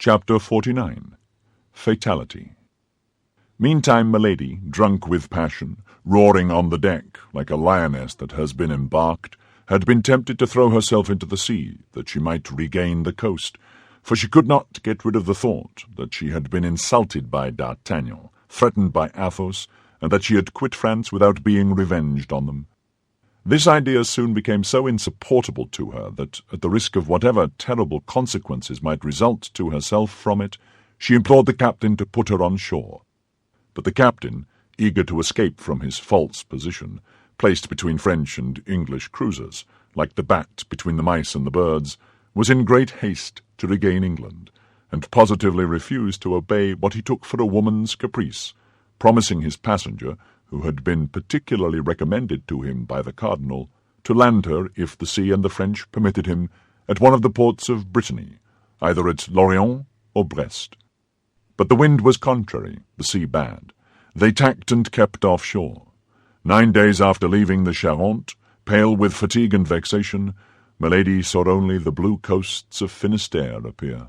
Chapter 49 Fatality. Meantime Milady, drunk with passion, roaring on the deck like a lioness that has been embarked, had been tempted to throw herself into the sea, that she might regain the coast, for she could not get rid of the thought that she had been insulted by D'Artagnan, threatened by Athos, and that she had quit France without being revenged on them. This idea soon became so insupportable to her that, at the risk of whatever terrible consequences might result to herself from it, she implored the captain to put her on shore. But the captain, eager to escape from his false position, placed between French and English cruisers, like the bat between the mice and the birds, was in great haste to regain England, and positively refused to obey what he took for a woman's caprice, promising his passenger, who had been particularly recommended to him by the cardinal, to land her, if the sea and the French permitted him, at one of the ports of Brittany, either at Lorient or Brest. But the wind was contrary, the sea bad. They tacked and kept offshore. 9 days after leaving the Charente, pale with fatigue and vexation, Milady saw only the blue coasts of Finistère appear.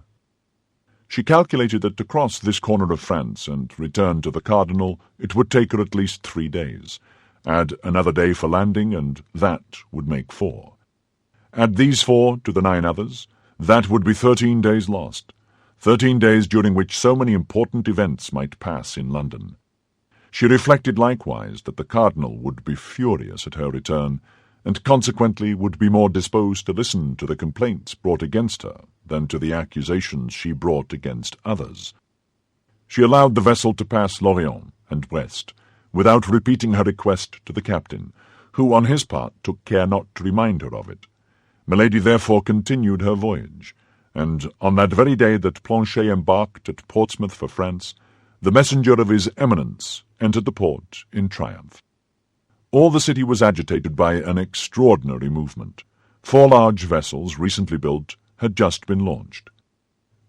She calculated that to cross this corner of France and return to the cardinal it would take her at least 3 days. Add another day for landing, and that would make 4. Add these 4 to the 9 others, that would be 13 days lost. 13 days during which so many important events might pass in London. She reflected likewise that the cardinal would be furious at her return, and consequently would be more disposed to listen to the complaints brought against her than to the accusations she brought against others. She allowed the vessel to pass Lorient and Brest, without repeating her request to the captain, who on his part took care not to remind her of it. Milady therefore continued her voyage, and on that very day that Planchet embarked at Portsmouth for France, the messenger of his Eminence entered the port in triumph. All the city was agitated by an extraordinary movement. 4 large vessels, recently built, had just been launched.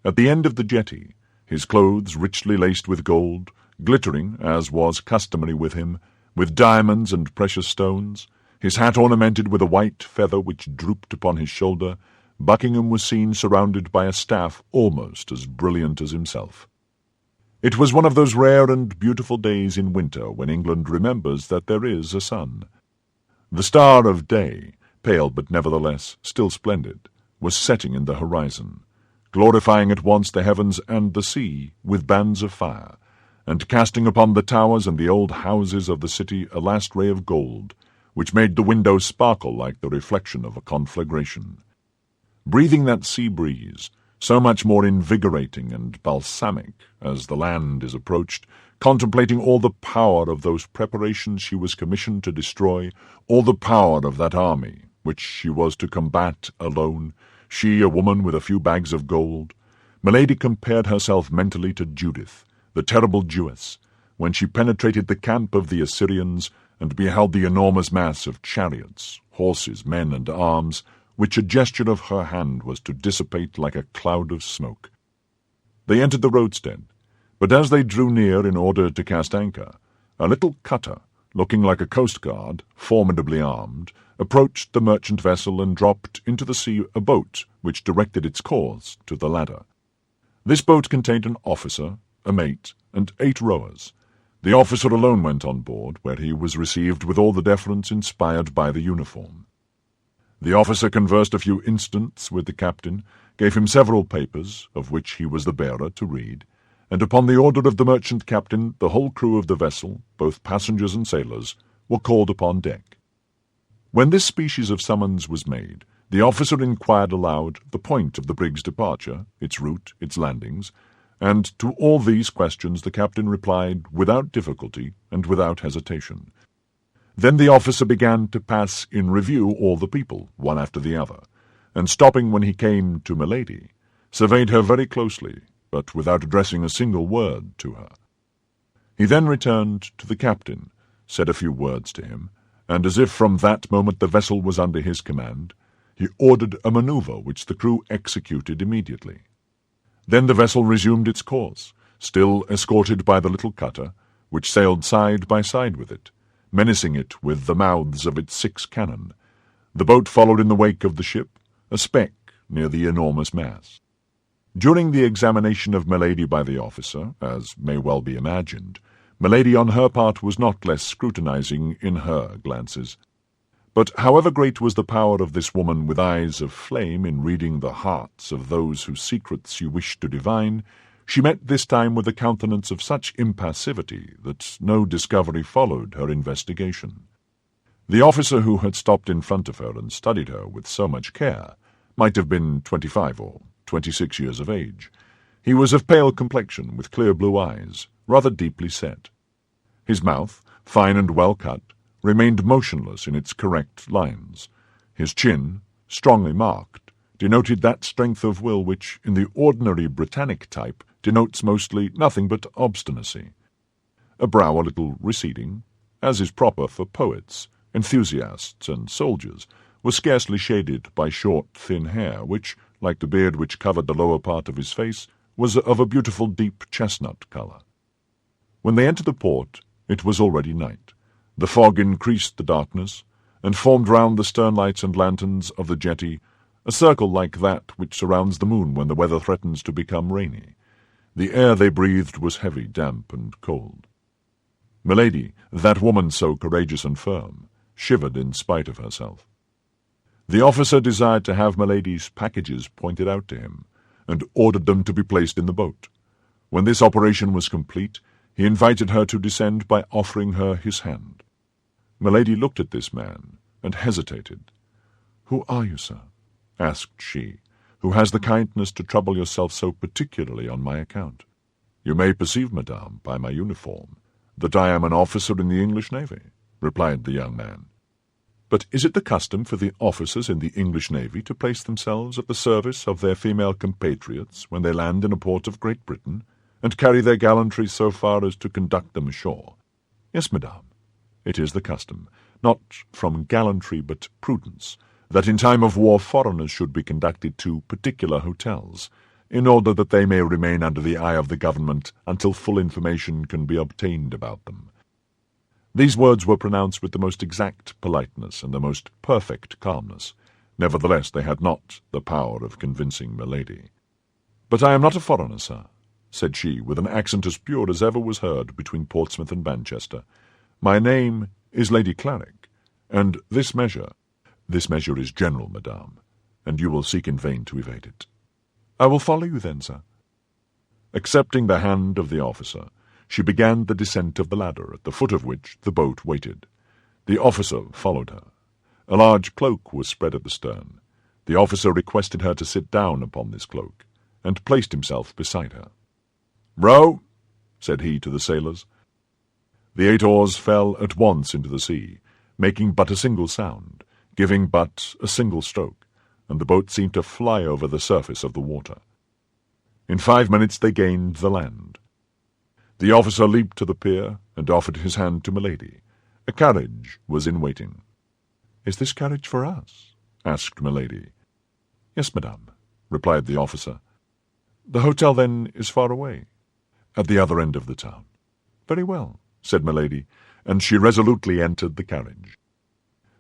At the end of the jetty, his clothes richly laced with gold, glittering, as was customary with him, with diamonds and precious stones, his hat ornamented with a white feather which drooped upon his shoulder, Buckingham was seen surrounded by a staff almost as brilliant as himself. It was one of those rare and beautiful days in winter when England remembers that there is a sun. The star of day, pale but nevertheless still splendid, was setting in the horizon, glorifying at once the heavens and the sea with bands of fire, and casting upon the towers and the old houses of the city a last ray of gold, which made the windows sparkle like the reflection of a conflagration. Breathing that sea breeze, so much more invigorating and balsamic as the land is approached, contemplating all the power of those preparations she was commissioned to destroy, all the power of that army which she was to combat alone, she, a woman with a few bags of gold, Milady compared herself mentally to Judith, the terrible Jewess, when she penetrated the camp of the Assyrians and beheld the enormous mass of chariots, horses, men, and arms, which a gesture of her hand was to dissipate like a cloud of smoke. They entered the roadstead, but as they drew near in order to cast anchor, a little cutter, looking like a coast-guard, formidably armed, approached the merchant vessel and dropped into the sea a boat which directed its course to the ladder. This boat contained an officer, a mate, and 8 rowers. The officer alone went on board, where he was received with all the deference inspired by the uniform. The officer conversed a few instants with the captain, gave him several papers, of which he was the bearer, to read, and upon the order of the merchant captain the whole crew of the vessel, both passengers and sailors, were called upon deck. When this species of summons was made, the officer inquired aloud the point of the brig's departure, its route, its landings, and to all these questions the captain replied without difficulty and without hesitation. Then the officer began to pass in review all the people, one after the other, and stopping when he came to Milady, surveyed her very closely, but without addressing a single word to her. He then returned to the captain, said a few words to him, and as if from that moment the vessel was under his command, he ordered a maneuver which the crew executed immediately. Then the vessel resumed its course, still escorted by the little cutter, which sailed side by side with it, menacing it with the mouths of its 6 cannon. The boat followed in the wake of the ship, a speck near the enormous mass. During the examination of Milady by the officer, as may well be imagined, Milady on her part was not less scrutinizing in her glances. But however great was the power of this woman with eyes of flame in reading the hearts of those whose secrets she wished to divine, she met this time with a countenance of such impassivity that no discovery followed her investigation. The officer who had stopped in front of her and studied her with so much care might have been 25 or 26 years of age. He was of pale complexion, with clear blue eyes, rather deeply set. His mouth, fine and well cut, remained motionless in its correct lines. His chin, strongly marked, denoted that strength of will which, in the ordinary Britannic type, denotes mostly nothing but obstinacy. A brow a little receding, as is proper for poets, enthusiasts, and soldiers, was scarcely shaded by short, thin hair, which, like the beard which covered the lower part of his face, was of a beautiful deep chestnut colour. When they entered the port, it was already night. The fog increased the darkness, and formed round the stern lights and lanterns of the jetty a circle like that which surrounds the moon when the weather threatens to become rainy. The air they breathed was heavy, damp, and cold. Milady, that woman so courageous and firm, shivered in spite of herself. The officer desired to have Milady's packages pointed out to him, and ordered them to be placed in the boat. When this operation was complete, he invited her to descend by offering her his hand. Milady looked at this man, and hesitated. "Who are you, sir?" asked she, "who has the kindness to trouble yourself so particularly on my account?" "You may perceive, madame, by my uniform, that I am an officer in the English navy," replied the young man. "But is it the custom for the officers in the English navy to place themselves at the service of their female compatriots when they land in a port of Great Britain, and carry their gallantry so far as to conduct them ashore?" "Yes, madame, it is the custom, not from gallantry but prudence, that in time of war foreigners should be conducted to particular hotels, in order that they may remain under the eye of the government until full information can be obtained about them." These words were pronounced with the most exact politeness and the most perfect calmness. Nevertheless, they had not the power of convincing Milady. "But I am not a foreigner, sir," said she, with an accent as pure as ever was heard between Portsmouth and Manchester. "My name is Lady Clarick, and this measure is general, madame, and you will seek in vain to evade it." "I will follow you then, sir." Accepting the hand of the officer, she began the descent of the ladder, at the foot of which the boat waited. The officer followed her. A large cloak was spread at the stern. The officer requested her to sit down upon this cloak, and placed himself beside her. "Row," said he to the sailors. The 8 oars fell at once into the sea, making but a single sound, giving but a single stroke, and the boat seemed to fly over the surface of the water. In 5 minutes they gained the land. The officer leaped to the pier, and offered his hand to Milady. A carriage was in waiting. "Is this carriage for us?" asked Milady. "Yes, madame," replied the officer. "The hotel, then, is far away?" "At the other end of the town." "Very well," said Milady, and she resolutely entered the carriage.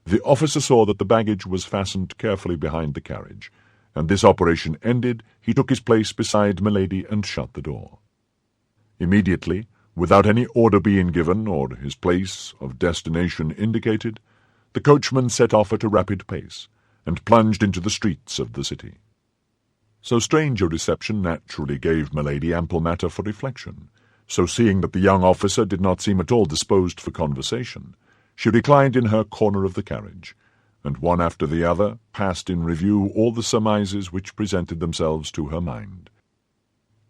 The officer saw that the baggage was fastened carefully behind the carriage, and this operation ended, he took his place beside Milady and shut the door. Immediately, without any order being given or his place of destination indicated, the coachman set off at a rapid pace, and plunged into the streets of the city. So strange a reception naturally gave Milady ample matter for reflection. So seeing that the young officer did not seem at all disposed for conversation, she reclined in her corner of the carriage, and one after the other passed in review all the surmises which presented themselves to her mind.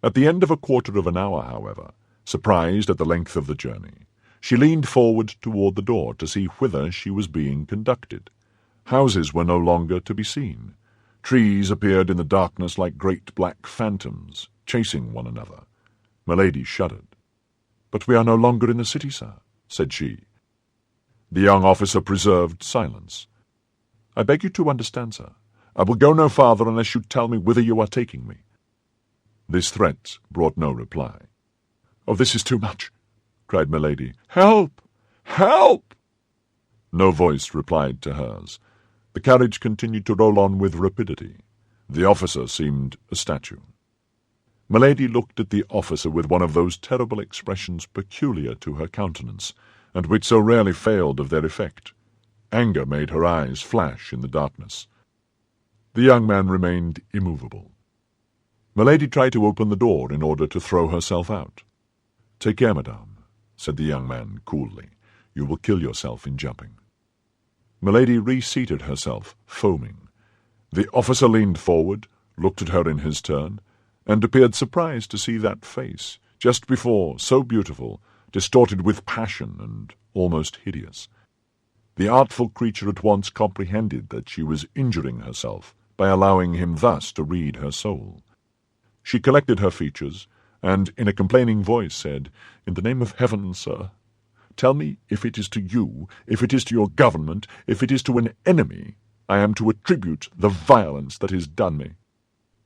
At the end of a quarter of an hour, however, surprised at the length of the journey, she leaned forward toward the door to see whither she was being conducted. Houses were no longer to be seen. Trees appeared in the darkness like great black phantoms, chasing one another. Milady shuddered. "But we are no longer in the city, sir," said she. The young officer preserved silence. "I beg you to understand, sir. I will go no farther unless you tell me whither you are taking me." This threat brought no reply. "Oh, this is too much!" cried Milady. "Help! Help!" No voice replied to hers. The carriage continued to roll on with rapidity. The officer seemed a statue. Milady looked at the officer with one of those terrible expressions peculiar to her countenance, and which so rarely failed of their effect. Anger made her eyes flash in the darkness. The young man remained immovable. Milady tried to open the door in order to throw herself out. "Take care, madame," said the young man coolly. "You will kill yourself in jumping." Milady reseated herself, foaming. The officer leaned forward, looked at her in his turn, and appeared surprised to see that face, just before so beautiful, distorted with passion and almost hideous. The artful creature at once comprehended that she was injuring herself by allowing him thus to read her soul. She collected her features, and in a complaining voice said, "In the name of heaven, sir, tell me if it is to you, if it is to your government, if it is to an enemy, I am to attribute the violence that is done me."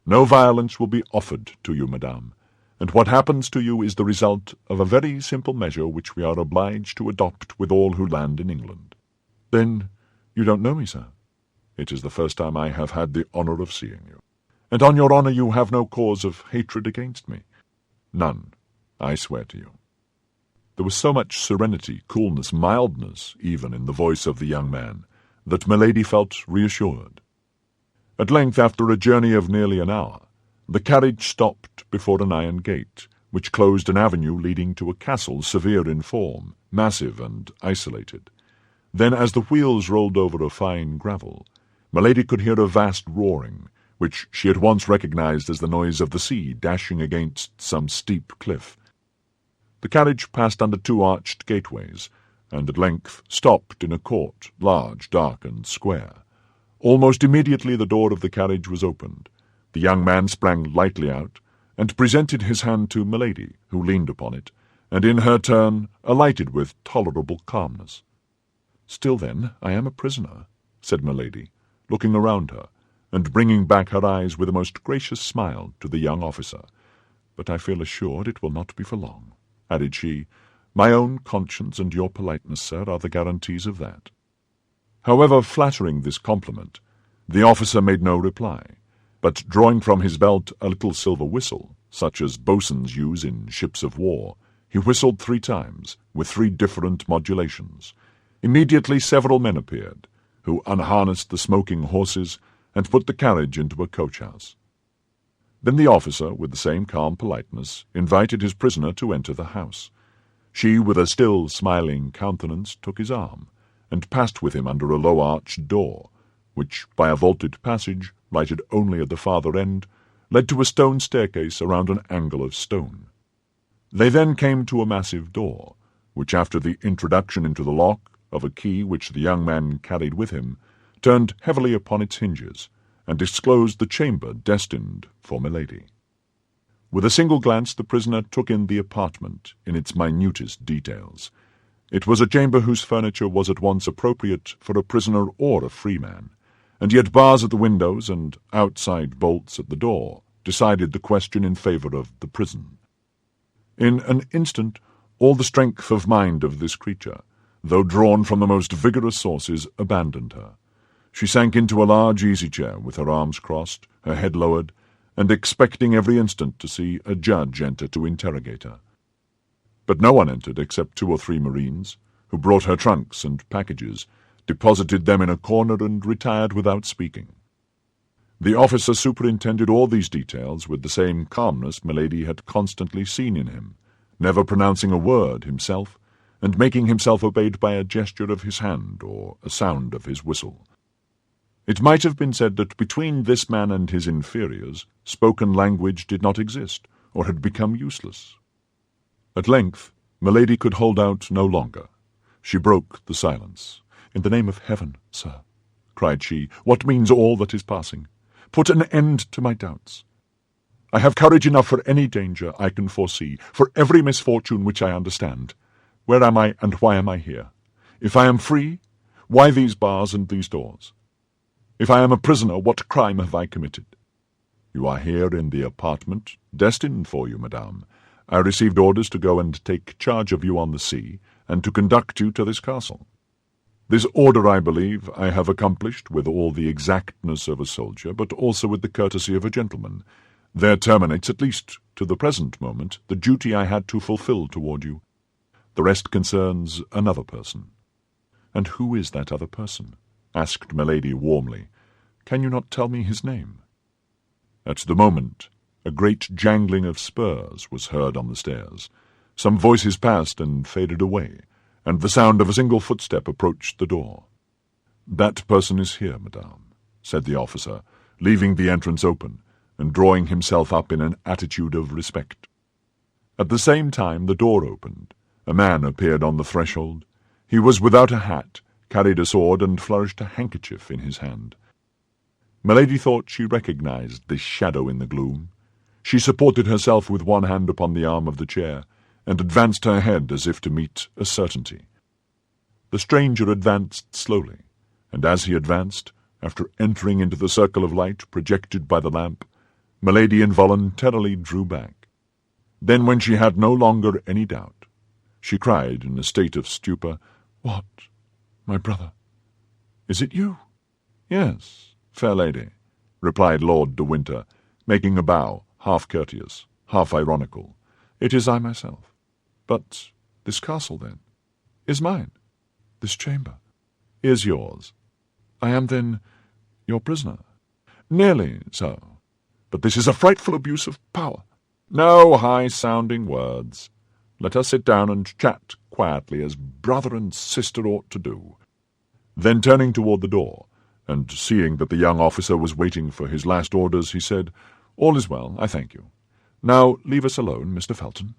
"No violence will be offered to you, madame, and what happens to you is the result of a very simple measure which we are obliged to adopt with all who land in England." "Then you don't know me, sir?" "It is the first time I have had the honour of seeing you." "And on your honour you have no cause of hatred against me?" "None, I swear to you." There was so much serenity, coolness, mildness, even in the voice of the young man, that Milady felt reassured. At length, after a journey of nearly an hour, the carriage stopped before an iron gate, which closed an avenue leading to a castle severe in form, massive and isolated. Then, as the wheels rolled over a fine gravel, Milady could hear a vast roaring, which she at once recognized as the noise of the sea dashing against some steep cliff. The carriage passed under two arched gateways, and at length stopped in a court, large, dark, and square. Almost immediately the door of the carriage was opened. The young man sprang lightly out, and presented his hand to Milady, who leaned upon it, and in her turn alighted with tolerable calmness. "Still, then, I am a prisoner," said Milady, looking around her, and bringing back her eyes with a most gracious smile to the young officer. "But I feel assured it will not be for long," added she. "My own conscience and your politeness, sir, are the guarantees of that." However flattering this compliment, the officer made no reply, but drawing from his belt a little silver whistle, such as boatswains use in ships of war, he whistled 3 times, with 3 different modulations. Immediately several men appeared, who unharnessed the smoking horses and put the carriage into a coach-house. Then the officer, with the same calm politeness, invited his prisoner to enter the house. She, with a still smiling countenance, took his arm, and passed with him under a low-arched door, which, by a vaulted passage, lighted only at the farther end, led to a stone staircase around an angle of stone. They then came to a massive door, which, after the introduction into the lock of a key which the young man carried with him, turned heavily upon its hinges, and disclosed the chamber destined for Milady. With a single glance the prisoner took in the apartment in its minutest details. It was a chamber whose furniture was at once appropriate for a prisoner or a free man, and yet bars at the windows and outside bolts at the door decided the question in favour of the prison. In an instant all the strength of mind of this creature, though drawn from the most vigorous sources, abandoned her. She sank into a large easy-chair with her arms crossed, her head lowered, and expecting every instant to see a judge enter to interrogate her. But no one entered except 2 or 3 marines, who brought her trunks and packages, deposited them in a corner, and retired without speaking. The officer superintended all these details with the same calmness Milady had constantly seen in him, never pronouncing a word himself, and making himself obeyed by a gesture of his hand or a sound of his whistle. It might have been said that between this man and his inferiors spoken language did not exist, or had become useless. At length Milady could hold out no longer. She broke the silence. "In the name of heaven, sir," cried she, "what means all that is passing? Put an end to my doubts. I have courage enough for any danger I can foresee, for every misfortune which I understand. Where am I, and why am I here? If I am free, why these bars and these doors? If I am a prisoner, what crime have I committed?" "You are here in the apartment destined for you, madame. I received orders to go and take charge of you on the sea, and to conduct you to this castle. This order, I believe, I have accomplished with all the exactness of a soldier, but also with the courtesy of a gentleman. There terminates, at least to the present moment, the duty I had to fulfill toward you. The rest concerns another person." "And who is that other person?" asked Milady warmly. "Can you not tell me his name?" At the moment, a great jangling of spurs was heard on the stairs. Some voices passed and faded away, and the sound of a single footstep approached the door. "That person is here, madame," said the officer, leaving the entrance open, and drawing himself up in an attitude of respect. At the same time the door opened. A man appeared on the threshold. He was without a hat, carried a sword, and flourished a handkerchief in his hand. Milady thought she recognized this shadow in the gloom. She supported herself with one hand upon the arm of the chair, and advanced her head as if to meet a certainty. The stranger advanced slowly, and as he advanced, after entering into the circle of light projected by the lamp, Milady involuntarily drew back. Then, when she had no longer any doubt, she cried in a state of stupor, "What, my brother? Is it you?" "Yes, fair lady," replied Lord de Winter, making a bow, half courteous, half ironical. "It is I myself." "But this castle, then, is mine? This chamber is yours? I am, then, your prisoner?" "Nearly so. But this is a frightful abuse of power." "No high-sounding words. Let us sit down and chat quietly, as brother and sister ought to do." Then, turning toward the door, and seeing that the young officer was waiting for his last orders, he said, "All is well, I thank you. Now leave us alone, Mr. Felton."